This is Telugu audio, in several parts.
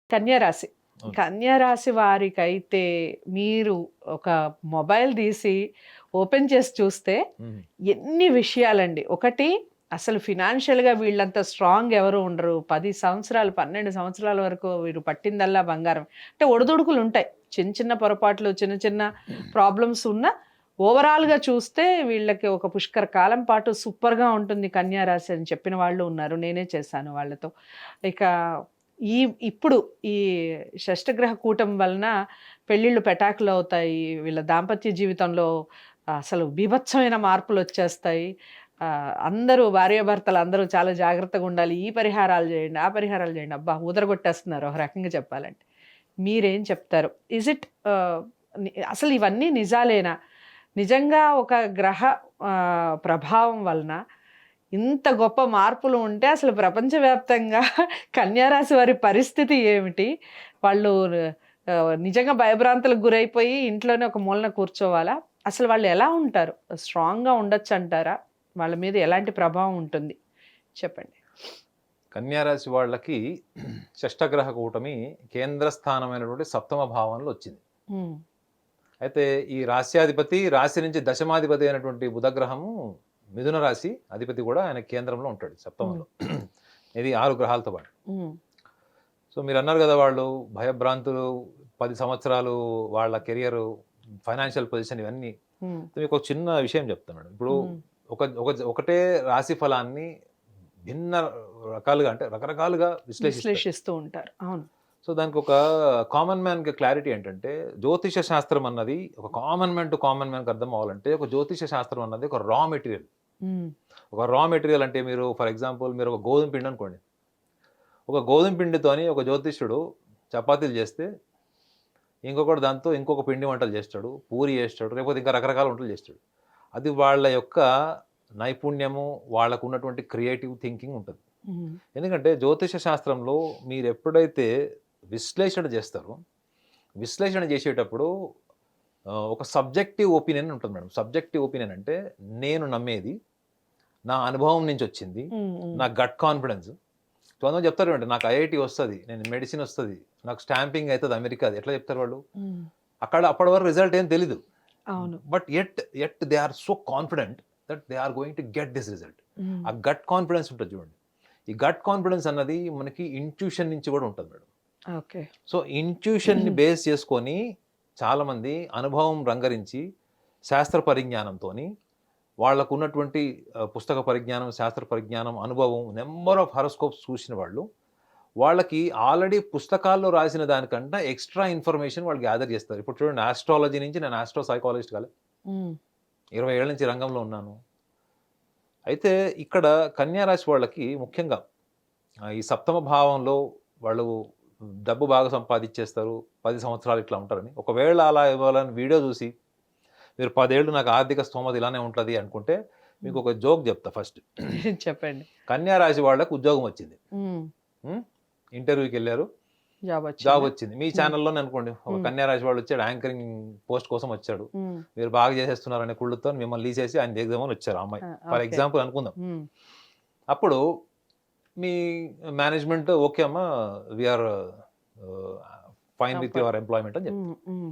కన్యా రాశి. అవును. కన్యా రాశి వారికైతే మీరు ఒక మొబైల్ తీసి ఓపెన్ చేసి చూస్తే హ్మ్. ఎన్ని విషయాలండి. ఒకటి అసలు ఫినాన్షియల్‌గా వీళ్ళంత స్ట్రాంగ్ ఎవరు ఉండరు. 10 సంవత్సరాలు, 12 సంవత్సరాల వరకు వీరు పట్టిందల్లా బంగారం. అంటే ఒడిదుడుకులుంటాయి. చిన్న చిన్న పొరపాట్లు, చిన్న చిన్న ప్రాబ్లమ్స్ ఉన్నా ఓవరాల్‌గా చూస్తే వీళ్ళకి ఒక పుష్కర కాలం పాటు సూపర్‌గా ఉంటుంది కన్యా రాశి అని చెప్పిన వాళ్ళు ఉన్నారు. నేనే చేశాను వాళ్ళతో. ఇక ఈ ఇప్పుడు ఈ షష్టగ్రహ కూటమి వలన పెళ్ళిళ్ళు పెటాకులవుతాయి. వీళ్ళ దాంపత్య జీవితంలో అసలు బీభత్సమైన మార్పులొచ్చేస్తాయి. అందరూ భార్యాభర్తలు అందరూ చాలా జాగ్రత్తగుండాలి. ఈ పరిహారాలు జేయండి, ఆ పరిహారాలు జేయండి. అబ్బా! ఊదరగొట్టేస్తున్నారు ఒక రకంగా చెప్పాలంటే. మీరేం చెప్తారు? ఈజ్ ఇట్ అసలు ఇవన్నీ నిజాలేనా? నిజంగా ఒక గ్రహ ప్రభావం వలన ఇంత గొప్ప మార్పులు ఉంటే అసలు ప్రపంచవ్యాప్తంగా కన్యా రాశి వారి పరిస్థితి ఏమిటి? వాళ్ళు నిజంగా భయభ్రాంతులకు గురైపోయి ఇంట్లోనే ఒక మూలన కూర్చోవాలా? అసలు వాళ్ళు ఎలా ఉంటారు? స్ట్రాంగ్‌గా ఉండొచ్చంటారా? వాళ్ళ మీద ఎలాంటి ప్రభావం ఉంటుంది? చెప్పండి. కన్యా రాశి వాళ్ళకి షష్టగ్రహ కూటమి కేంద్ర స్థానమైనటువంటి సప్తమ భావంలో వచ్చింది. హ్మ్. అయితే ఈ రాశ్యాధిపతి, రాశి నుంచి దశమాధిపతి అయినటువంటి బుధగ్రహము మిథున రాశి అధిపతి కూడా ఆయన కేంద్రంలో ఉంటాడు హ్మ్. సప్తమంలో. ఇది 6 గ్రహాలతో పాటు. హ్మ్. సో మీరన్నారు గదా! వాళ్ళు భయభ్రాంతులు 10 సంవత్సరాలు వాళ్ళ కెరియరు, ఫైనాన్షియల్ పొజిషన్ ఇవన్నీ. హ్మ్. మీకొక చిన్న విషయం చెప్తాను మేడం. ఇప్పుడు హ్మ్. ఒకటే రాశి ఫలాన్ని భిన్న రకాలుగా అంటే రకరకాలుగా విశ్లేషిస్తారు. విశ్లేషిస్తూ ఉంటారు. అవును. సో దానికొక కామన్ మ్యాన్‌కి క్లారిటీ ఏంటంటే, జ్యోతిష శాస్త్రం అన్నది ఒక కామన్ మ్యాన్ టు కామన్ మ్యాన్‌కి అర్థం అవ్వాలంటే, ఒక జ్యోతిష శాస్త్రం అన్నది ఒక రా మెటీరియల్. హ్మ్. ఒక రా మెటీరియల్ అంటే మీరు ఫర్ ఎగ్జాంపుల్ మీరు ఒక గోధుమ పిండి అనుకోండి. ఒక గోధుమ పిండితోని ఒక జ్యోతిష్యుడు చపాతీలు చేస్తే, ఇంకొకడు దాంతో ఇంకొక పిండి వంటలు చేస్తాడు. పూరి చేస్తాడు. లేకపోతే ఇంకా రకరకాల వంటలు చేస్తాడు. అది వాళ్ళ యొక్క నైపుణ్యము, వాళ్ళకున్నటువంటి క్రియేటివ్ థింకింగ్ ఉంటది. హ్మ్. ఎందుకంటే జ్యోతిష శాస్త్రంలో మీరెప్పుడైతే విశ్లేషణ చేస్తారో, విశ్లేషణ చేసేటప్పుడు ఒక సబ్జెక్టివ్ ఒపీనియన్ ఉంటుంది మేడం. సబ్జెక్టివ్ ఒపీనియన్ అంటే నేను నమ్మేది, నా అనుభవం నుంచొచ్చింది, హ్మ్. హ్మ్. నా గట్ కాన్ఫిడెన్స్. కొంతమంది చెప్తారు చూడండి, నాకు ఐఐటీ వస్తది, నేను మెడిసిన్ వస్తది, నాకు స్టాంపింగ్ అయితది అమెరికాది. ఎట్లా చెప్తారు వాళ్ళు? హ్మ్. అప్పటి వరకు రిజల్ట్ ఏం తెలీదు. అవును. But yet they are so confident that they are going to get this result. Hmm. ఆ గట్ కాన్ఫిడెన్స్ ఉంటది చూడండి. ఈ గట్ కాన్ఫిడెన్స్ అన్నది మనకి ఇంట్యూషన్ నుంచి కూడా ఉంటది మేడం. ఓకే. సో, ఇంట్యూషన్‌ని బేస్ చేసుకొని చాలామంది అనుభవం రంగరించి, శాస్త్ర పరిజ్ఞానంతోని వాళ్ళకున్నటువంటి పుస్తక పరిజ్ఞానం, శాస్త్ర పరిజ్ఞానం, అనుభవం, నంబర్ ఆఫ్ హారోస్కోప్స్ చూసిన వాళ్ళు, వాళ్ళకి ఆల్రెడీ పుస్తకాల్లో రాసిన దానికంటే ఎక్స్‌ట్రా ఇన్ఫర్మేషన్ వాళ్ళు గ్యాదర్ చేస్తారు. ఇప్పుడు చూడండి ఆస్ట్రాలజీ నుంచి నేను ఆస్ట్రో సైకాలజిస్ట్ కాలే. హ్మ్. 20 ఏళ్ల నుంచి రంగంలో ఉన్నాను. అయితే ఇక్కడ కన్యా రాశి వాళ్ళకి ముఖ్యంగా ఈ సప్తమ భావంలో వాళ్ళు డబ్బు బాగా సంపాదిచ్చేస్తారు. 10 సంవత్సరాలు ఇట్లా ఉంటారని. ఒకవేళ అలా ఇవ్వాలని వీడియో చూసి, మీరు 10 ఏళ్ళు నాకు ఆర్థిక స్తోమత ఇలానే ఉంటది అనుకుంటే, హ్మ్. మీకొక జోక్ చెప్తా ఫస్ట్. చెప్పండి. కన్యా రాశి వాళ్ళకి ఉద్యోగం వచ్చింది. హ్మ్. హ్మ్. ఇంటర్వ్యూకెళ్లారు. జాబ్ జాబొచ్చిందా? వచ్చింది. మీ హ్మ్. ఛానెల్‌లోనే అనుకోండి. ఒక హ్మ్. కన్యా రాశి వాడు వచ్చాడు. యాంకరింగ్ పోస్ట్ కోసం వచ్చాడు. హ్మ్. మీరు బాగా చేసేస్తున్నారనే కుళ్ళుతో మిమ్మల్ని తీసేసి ఆయన దిగుదామని వచ్చారు ఆ అమ్మాయి. ఆ! For okay. ఎగ్జాంపుల్ అనుకుందాం. హ్మ్. అప్పుడు మీ మేనేజ్మెంట్ ఓకే అమ్మా! వి ఆర్ ఆహ్, fine with comfort. Your employment అని చెప్తారు. హ్మ్. హ్మ్.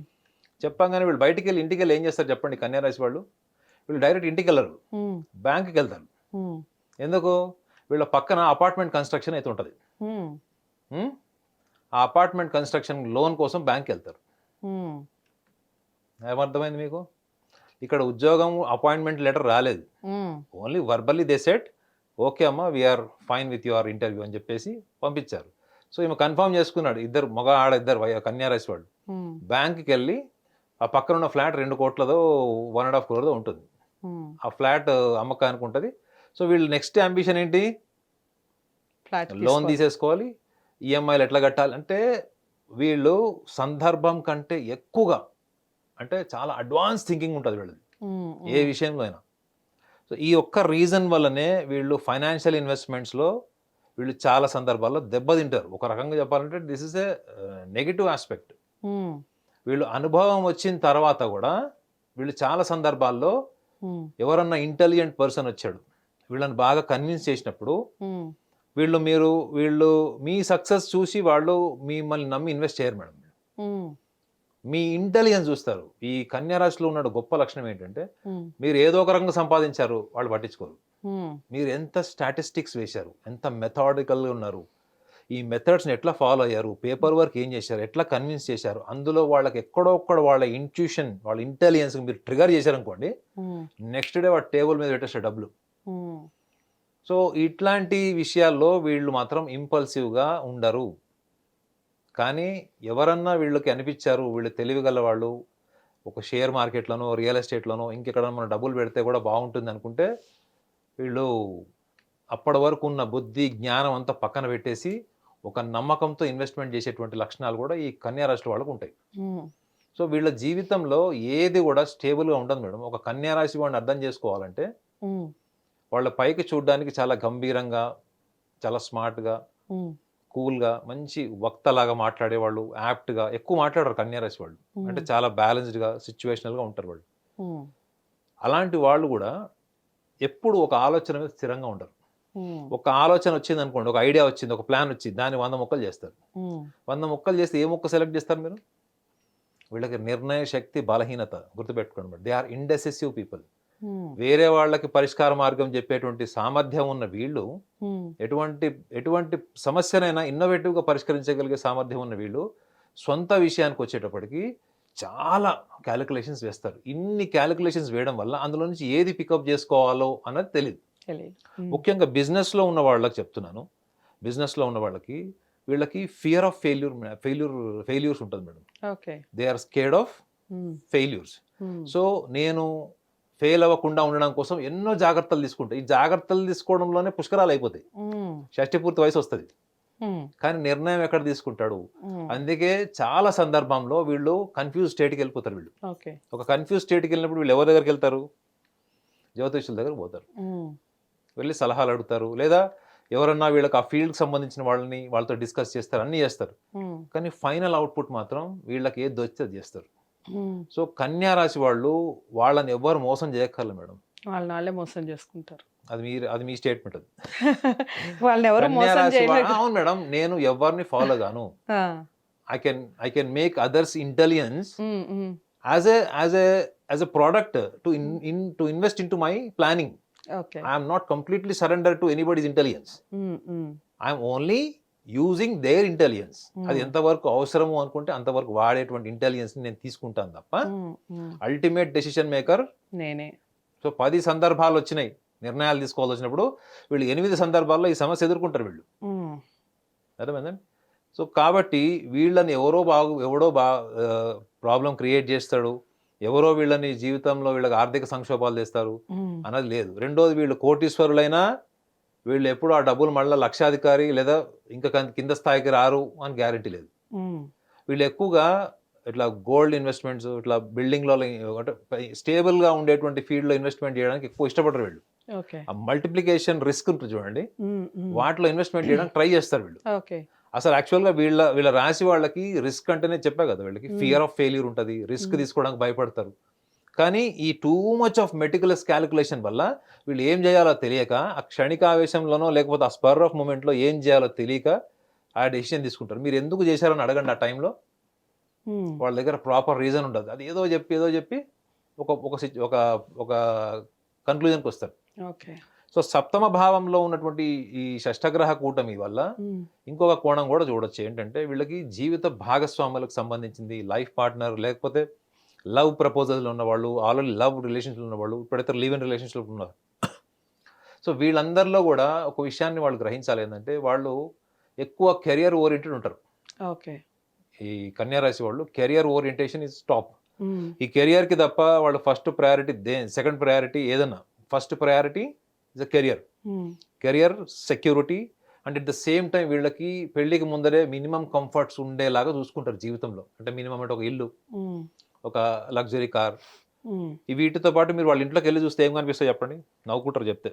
చెప్పంగానే వీళ్ళు బయటికెళ్ళి ఇంటికెళ్ళి ఏం చేస్తారు చెప్పండి కన్యా రాశి వాళ్ళు? వీళ్ళు డైరెక్ట్ ఇంటికెళ్లరు. హ్మ్. బ్యాంక్‌కెళ్తారు. హ్మ్. ఎందుకు? వీళ్ళ పక్కన అపార్ట్‌మెంట్ కన్‌స్ట్రక్షన్ అయితుంటది. హ్మ్. హ్మ్. ఆ అపార్ట్‌మెంట్ కన్‌స్ట్రక్షన్ లోన్ కోసం బ్యాంక్‌కెళ్తారు. హ్మ్. ఏమర్థమైంది మీకు? ఇక్కడ ఉద్యోగం అపాయింట్‌మెంట్ లెటర్ రాలేదు. Hmm. Only verbally they said okay అమ్మా! We are fine with your interview అని చెప్పేసి పంపించారు. సో, ఈమె కన్ఫర్మ్ చేసుకున్నాడు. ఇద్దరు మగ, ఆడ ఇద్దరు కన్యా రాశి వాళ్ళు. హ్మ్. బ్యాంక్‌కెళ్ళి ఆ పక్కనున్న ఫ్లాట్ 2,00,00,000దో, 1,50,00,000 crore ఉంటుంది. హ్మ్. ఆ ఫ్లాట్ అమ్మకానికి ఉంటది. సో, వీళ్ళు నెక్స్ట్ యాంబిషన్ ఏంటి? ఫ్లాట్ లోన్ తీసుకోవాలి. తీసేసుకోవాలి. ఈఎంఐలు ఎట్లా కట్టాలి? అంటే వీళ్ళు సందర్భం కంటే ఎక్కువగా అంటే చాలా అడ్వాన్స్ థింకింగ్ ఉంటది వీళ్ళది. హ్మ్. ఏ హ్మ్. విషయంలో అయినా. సో, ఈ ఒక్క రీజన్ వల్లనే వీళ్ళు ఫైనాన్షియల్ ఇన్వెస్ట్‌మెంట్స్‌లో వీళ్ళు చాలా సందర్భాల్లో దెబ్బతింటారు. ఒక రకంగా చెప్పాలంటే this is a negative aspect. హ్మ్. వీళ్ళు అనుభవం వచ్చిన తర్వాత గూడా వీళ్ళు చాలా సందర్భాల్లో హ్మ్. ఎవరన్నా ఇంటెలిజెంట్ పర్సన్ వచ్చాడు. వీళ్ళని బాగా కన్విన్స్ చేసినప్పుడు హ్మ్. వీళ్ళు మీ సక్సెస్ చూసి వాళ్ళు మిమ్మల్ని నమ్మి ఇన్వెస్ట్ చేయరు మేడం. ఉమ్, మీ ఇంటెలిజెన్స్ చూస్తారు. ఈ కన్యా రాశిలో ఉన్న గొప్ప లక్షణం ఏంటంటే ఉమ్, మీరు ఏదో ఒక రంగం సంపాదించారు, వాళ్ళు పట్టించుకోరు. ఉమ్, మీరు ఎంత స్టాటిస్టిక్స్ వేశారు, ఎంత మెథాడికల్గా ఉన్నారు, ఈ మెథడ్స్ని ఎట్లా ఫాలో అయ్యారు, పేపర్ వర్క్ ఏం చేశారు, ఎట్లా కన్విన్స్ చేశారు, అందులో వాళ్ళకి ఎక్కడో ఒక్కడ వాళ్ళ ఇంట్యూషన్, వాళ్ళ ఇంటెలిజెన్స్ మీరు ట్రిగర్ చేశారనుకోండి, ఉమ్, నెక్స్ట్ డే వాడు టేబుల్ మీద పెట్టేస్తారు డబ్బులు. ఉమ్, సో ఇట్లాంటి విషయాల్లో వీళ్ళు మాత్రం ఇంపల్సివ్గా ఉండరు. కానీ ఎవరన్నా వీళ్ళకి అనిపించారు, వీళ్ళు తెలివిగల వాళ్ళు, ఒక షేర్ మార్కెట్లోనో రియల్ ఎస్టేట్లోనో ఇంకెక్కడ మనం డబ్బులు పెడితే కూడా బాగుంటుంది అనుకుంటే, వీళ్ళు అప్పటి వరకు ఉన్న బుద్ధి జ్ఞానం అంతా పక్కన పెట్టేసి ఒక నమ్మకంతో ఇన్వెస్ట్మెంట్ చేసేటువంటి లక్షణాలు కూడా ఈ కన్యా రాశి వాళ్ళకు ఉంటాయి. ఉమ్, సో వీళ్ళ జీవితంలో ఏది కూడా స్టేబుల్గా ఉండదు మేడం. ఒక కన్యా రాశి వాడిని అర్థం చేసుకోవాలంటే ఉమ్, వాళ్ళ పైకి చూడడానికి చాలా గంభీరంగా, చాలా స్మార్ట్గా, ఉమ్, కూల్గా, మంచి వక్తలాగా మాట్లాడేవాళ్ళు, యాప్ట్గా ఎక్కువ మాట్లాడరు కన్యా రాశి వాళ్ళు. అంటే చాలా బ్యాలెన్స్డ్గా, సిచ్యువేషనల్గా ఉంటారు వాళ్ళు. ఉమ్, అలాంటి వాళ్ళు కూడా ఎప్పుడు ఒక ఆలోచన మీద స్థిరంగా ఉండరు. ఉమ్, ఒక ఆలోచన వచ్చింది అనుకోండి, ఒక ఐడియా వచ్చింది, ఒక ప్లాన్ వచ్చింది, దాన్ని 100 ముక్కలు చేస్తారు. ఉమ్, 100 ముక్కలు చేస్తే ఏ ముక్క సెలెక్ట్ చేస్తారు మీరు? వీళ్ళకి నిర్ణయ శక్తి బలహీనత గుర్తుపెట్టుకోండి madam. They are indecisive people. Um, వేరే వాళ్ళకి పరిష్కార మార్గం చెప్పేటువంటి సామర్థ్యం ఉన్న వీళ్ళు, ఉమ్, ఎటువంటి సమస్యనైనా ఇన్నోవేటివ్గా పరిష్కరించగలిగే సామర్థ్యం ఉన్న వీళ్ళు సొంత విషయానికి వచ్చేటప్పటికి చాలా క్యాలిక్యులేషన్స్ వేస్తారు. ఇన్ని క్యాలిక్యులేషన్స్ వేయడం వల్ల అందులో నుంచి ఏది పికప్ చేసుకోవాలో అన్నది తెలియదు. తెలియదు. ఉమ్, ముఖ్యంగా బిజినెస్లో ఉన్న వాళ్ళకి చెప్తున్నాను. బిజినెస్లో ఉన్న వాళ్ళకి వీళ్ళకి ఫియర్ ఆఫ్ ఫెయిల్యూర్స్ ఉంటుంది madam. Okay. They are scared of um, failures. Um, so నేను ఫెయిల్ అవ్వకుండా ఉండడం కోసం ఎన్నో జాగ్రత్తలు తీసుకుంటాయి. ఈ జాగ్రత్తలు తీసుకోవడంలోనే పుష్కరాలు అయిపోతాయి. ఉమ్, షష్టి పూర్తి వయసు వస్తుంది, ఉమ్, కానీ నిర్ణయం ఎక్కడ తీసుకుంటాడు? ఉమ్, అందుకే చాలా సందర్భంలో వీళ్ళు కన్ఫ్యూజ్ స్టేట్కి వెళ్ళిపోతారు. వీళ్ళు ఓకే. ఒక కన్ఫ్యూజ్ స్టేట్కి వెళ్ళినప్పుడు వీళ్ళు ఎవరి దగ్గరికి వెళ్తారు? జ్యోతిష్యుల దగ్గర పోతారు, ఉమ్, వెళ్ళి సలహాలు అడుగుతారు, లేదా ఎవరన్నా వీళ్ళకి ఆ ఫీల్డ్కి సంబంధించిన వాళ్ళని వాళ్ళతో డిస్కస్ చేస్తారు, అన్నీ చేస్తారు. ఉమ్, కానీ ఫైనల్ అవుట్పుట్ మాత్రం వీళ్ళకి ఏది దొరికితే అది చేస్తారు. ఉమ్, సో కన్యా రాశి వాళ్ళు వాళ్ళని ఎవ్వరు మోసం చేయక్కర్లేదు మేడం. వాళ్ళే మోసం చేసుకుంటారు. అది మీ స్టేట్మెంట్. అది వాళ్ళని ఎవరు కన్యా మోసం రాశి చేయలేదు. అవును మేడం, నేను ఎవరిని ఫాలో గాను. ఆ, I can make others intelligence um, um, as a product to invest into my planning. Okay. I am not completely surrendered to anybody's intelligence. Um, um, I am only using there intelligence. అది ఉమ్, ఎంతవరకు అవసరము అనుకుంటే అంతవరకు వాడేటువంటి ఇంటెలిజెన్స్ నేను తీసుకుంటాను తప్ప ఉమ్, ఉమ్, అల్టిమేట్ డెసిషన్ మేకర్ నేనే. సో 10 సందర్భాలు వచ్చినాయి నిర్ణయాలు తీసుకోవాల్సి వచ్చినప్పుడు, వీళ్ళు 8 సందర్భాల్లో ఈ సమస్య ఎదుర్కొంటారు వీళ్ళు. ఉమ్, అర్థమైందండి? సో కాబట్టి వీళ్ళని ఎవడో ప్రాబ్లం క్రియేట్ చేస్తాడు, ఎవరో వీళ్ళని జీవితంలో వీళ్ళకి ఆర్థిక సంక్షోభాలు తెస్తారు ఉమ్, అన్నది లేదు. రెండోది, వీళ్ళు కోటీశ్వరులైనా వీళ్ళు ఎప్పుడు ఆ డబ్బులు మళ్ళీ లక్షాధికారి లేదా ఇంకా కింద స్థాయికి రారు అని గ్యారంటీ లేదు. ఉమ్, వీళ్ళు ఎక్కువగా ఇట్లా గోల్డ్ ఇన్వెస్ట్మెంట్స్, ఇట్లా బిల్డింగ్లో అంటే స్టేబుల్గా ఉండేటువంటి ఫీల్డ్లో ఇన్వెస్ట్మెంట్ చేయడానికి ఎక్కువ ఇష్టపడరు వీళ్ళు. ఓకే. ఆ మల్టిప్లికేషన్ రిస్క్ ఉంటుంది చూడండి, ఉమ్, ఉమ్, వాటిలో ఇన్వెస్ట్మెంట్ చేయడానికి ట్రై చేస్తారు వీళ్ళు. ఓకే. అసలు యాక్చువల్గా వీళ్ళ రాశి వాళ్ళకి రిస్క్ అంటేనే చెప్పా కదా, వీళ్ళకి ఫియర్ ఆఫ్ ఫెయిల్యూర్ ఉంటుంది, రిస్క్ తీసుకోవడానికి భయపడతారు. కానీ ఈ too much of meticulous calculation వల్ల వీళ్ళు ఏం చేయాలో తెలియక, ఆ క్షణికావేశంలోనో లేకపోతే ఆ స్పర్ ఆఫ్ మూమెంట్లో ఏం చేయాలో తెలియక ఆ డెసిషన్ తీసుకుంటారు. మీరు ఎందుకు చేశారని అడగండి. ఆ టైంలో ఉమ్, వాళ్ళ దగ్గర ప్రాపర్ రీజన్ ఉండదు. అది ఏదో చెప్పి ఒక కన్క్లూజన్కి వస్తారు. ఓకే. సో సప్తమ భావంలో ఉన్నటువంటి ఈ షష్టగ్రహ కూటమి వల్ల ఉమ్, ఇంకొక కోణం కూడా చూడొచ్చు. ఏంటంటే వీళ్ళకి జీవిత భాగస్వాములకు సంబంధించింది, లైఫ్ పార్ట్నర్ లేకపోతే లవ్ ప్రపోజల్స్ ఉన్నవాళ్ళు, ఆల్రెడీ లవ్ రిలేషన్షిప్ ఉన్నవాళ్ళు, ఇప్పుడైతే లివ్ ఇన్ రిలేషన్షిప్ ఉన్నారు. సో వీళ్ళందరిలో కూడా ఒక విషయాన్ని వాళ్ళు గ్రహించాలి, ఏంటంటే వాళ్ళు ఎక్కువ కెరియర్ ఓరియంటెడ్ ఉంటారు. ఓకే. ఈ కన్యా రాశి వాళ్ళు కెరియర్ ఓరియంటేషన్ ఇస్ టాప్. ఉమ్, ఈ కెరియర్కి తప్ప వాళ్ళు ఫస్ట్ ప్రయారిటీ సెకండ్ ప్రయారిటీ ఏదన్నా, first priority is a um, career security. And at the same time వీళ్ళకి పెళ్లికి ముందరే మినిమం కంఫర్ట్స్ ఉండేలాగా చూసుకుంటారు జీవితంలో. అంటే మినిమం అంటే ఒక ఇల్లు, ఉమ్, ఒక లగ్జరీ కార్, ఉమ్, ఈ వీటితో పాటు మీరు వాళ్ళ ఇంట్లోకి వెళ్ళి చూస్తే ఏం కనిపిస్తాయి చెప్పండి? నవ్వుకుంటారు చెప్తే.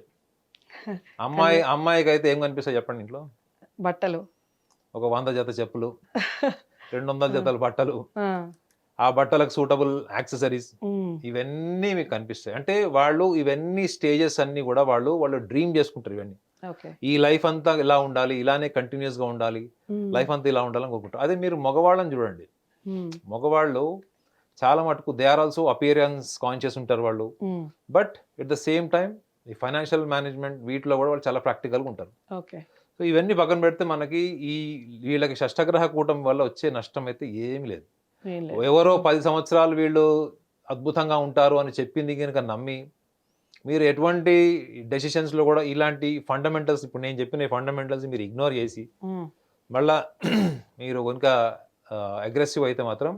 అమ్మాయికి అయితే ఏం కనిపిస్తాయి చెప్పండి? ఇంట్లో బట్టలు, ఒక 100 జత చెప్పులు, 200 జతల బట్టలు, ఆ, ఆ బట్టలకు సూటబుల్ యాక్సెసరీస్, ఉమ్, ఇవన్నీ మీకు కనిపిస్తాయి. అంటే వాళ్ళు ఇవన్నీ స్టేజెస్ అన్నీ కూడా వాళ్ళు డ్రీమ్ చేసుకుంటారు ఇవన్నీ. ఓకే. ఈ లైఫ్ అంతా ఇలా ఉండాలి, ఇలానే కంటిన్యూస్గా ఉండాలి, లైఫ్ అంతా ఇలా ఉండాలని కోరుకుంటారు. అదే మీరు మగవాళ్ళని చూడండి, మగవాళ్ళు చాలా మటుకు they are also appearance conscious ఉంటారు వాళ్ళు. But at the same time ఈ ఫైనాన్షియల్ మేనేజ్మెంట్ వీటిలో కూడా వాళ్ళు చాలా ప్రాక్టికల్గా ఉంటారు. ఓకే. సో ఇవన్నీ పక్కన పెడితే మనకి ఈ వీళ్ళకి షష్టగ్రహ కూటమి వల్ల వచ్చే నష్టం అయితే ఏమీ లేదు. ఏం లేదు. ఎవరో 10 సంవత్సరాలు వీళ్ళు అద్భుతంగా ఉంటారు అని చెప్పింది కనుక నమ్మి మీరు ఎటువంటి డెసిషన్స్లో కూడా ఇలాంటి ఫండమెంటల్స్, ఇప్పుడు నేను చెప్పిన ఫండమెంటల్స్ మీరు ఇగ్నోర్ చేసి మళ్ళా మీరు కనుక అగ్రెసివ్ అయితే మాత్రం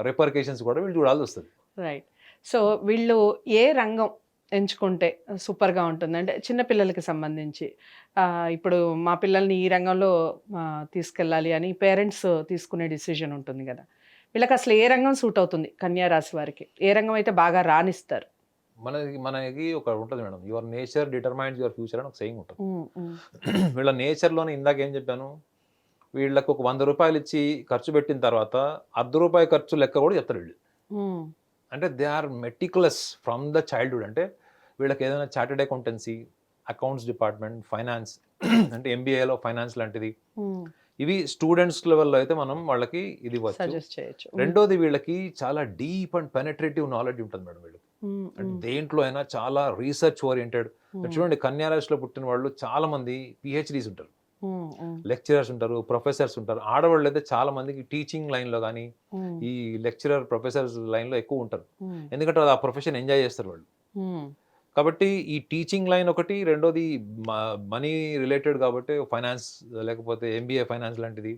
రిపర్కేషన్స్ కూడా వీళ్ళు చూడాల్సి వస్తుంది. రైట్. సో వీళ్ళు ఏ రంగం ఎంచుకుంటే సూపర్గా ఉంటుంది అంటే చిన్నపిల్లలకి సంబంధించి ఇప్పుడు మా పిల్లల్ని ఈ రంగంలో తీసుకెళ్ళాలి అని పేరెంట్స్ తీసుకునే డిసిజన్ ఉంటుంది కదా, వీళ్ళకి అసలు ఏ రంగం సూట్ అవుతుంది? కన్యా రాశి వారికి ఏ రంగం అయితే బాగా రాణిస్తారు? మనకి ఒక ఉంటుంది madam, your nature determines your future అని ఒక సెయింగ్ ఉంటుంది. వీళ్ళ నేచర్లోనే ఇందాక ఏం చెప్పాను, వీళ్ళకి ఒక 100 రూపాయలు ఇచ్చి ఖర్చు పెట్టిన తర్వాత ₹1 ఖర్చు లెక్క కూడా చెప్తారు వీళ్ళు. అంటే they are meticulous from the childhood. అంటే వీళ్ళకి ఏదైనా chartered accountancy, accounts department, finance అంటే ఎంబీఏలో ఫైనాన్స్ లాంటిది, ఇవి స్టూడెంట్స్ లెవెల్లో అయితే మనం వాళ్ళకి ఇది సజెస్ట్ చేయొచ్చు. రెండోది వీళ్ళకి చాలా డీప్ అండ్ పెనట్రేటివ్ నాలెడ్జ్ ఉంటుంది మేడం వీళ్ళకి. అంటే దేంట్లో అయినా చాలా రీసెర్చ్ ఓరియంటెడ్. చూడండి కన్యా రాశిలో పుట్టిన వాళ్ళు చాలా మంది పిహెచ్డీస్ ఉంటారు, లెక్చరర్స్ ఉంటారు, ప్రొఫెసర్స్ ఉంటారు. ఆడవాళ్ళు అయితే చాలా మందికి టీచింగ్ లైన్లో కానీ ఈ లెక్చరర్ ప్రొఫెసర్స్ లైన్లో ఎక్కువ ఉంటారు. ఎందుకంటే ఆ ప్రొఫెషన్ ఎంజాయ్ చేస్తారు వాళ్ళు. కాబట్టి ఈ టీచింగ్ లైన్ ఒకటి, రెండోది మనీ రిలేటెడ్ కాబట్టి ఫైనాన్స్ లేకపోతే ఎంబీఏ ఫైనాన్స్ లాంటిది,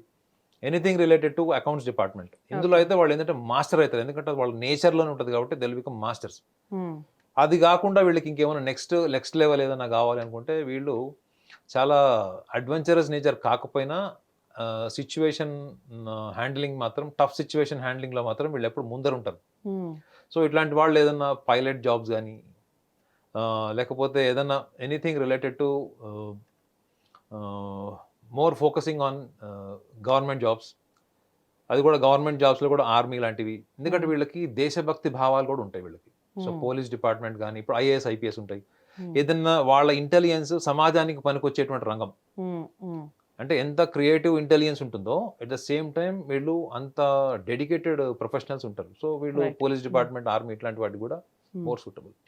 anything related to accounts department. ఇందులో అయితే వాళ్ళు ఏంటంటే మాస్టర్ అవుతారు, ఎందుకంటే వాళ్ళ నేచర్లోనే ఉంటుంది కాబట్టి దే విల్ బికమ్ మాస్టర్స్. అది కాకుండా వీళ్ళకి ఇంకేమైనా నెక్స్ట్ లెవెల్ ఏదైనా కావాలి అనుకుంటే వీళ్ళు చాలా అడ్వెంచరస్ నేచర్ కాకపోయినా సిచ్యువేషన్ హ్యాండ్లింగ్ మాత్రం, టఫ్ సిచ్యువేషన్ హ్యాండ్లింగ్లో మాత్రం వీళ్ళు ఎప్పుడు ముందర ఉంటారు. సో ఇట్లాంటి వాళ్ళు ఏదన్నా పైలట్ జాబ్స్ కానీ లేకపోతే ఏదన్నా anything related to more focusing on government jobs, అది కూడా గవర్నమెంట్ జాబ్స్లో కూడా ఆర్మీ లాంటివి, ఎందుకంటే వీళ్ళకి దేశభక్తి భావాలు కూడా ఉంటాయి వీళ్ళకి. సో పోలీస్ డిపార్ట్మెంట్ కానీ ఇప్పుడు ఐఏఎస్ ఐపీఎస్ ఉంటాయి. ఏదన్నా వాళ్ళ ఇంటెలిజెన్స్ సమాజానికి పనికొచ్చేటువంటి రంగం. అంటే ఎంత క్రియేటివ్ ఇంటెలిజెన్స్ ఉంటుందో ఎట్ ద సేమ్ టైం వీళ్ళు అంత డెడికేటెడ్ ప్రొఫెషనల్స్ ఉంటారు. సో వీళ్ళు పోలీస్ డిపార్ట్మెంట్, ఆర్మీ ఇట్లాంటి వాటికి కూడా మోర్ సూటబుల్.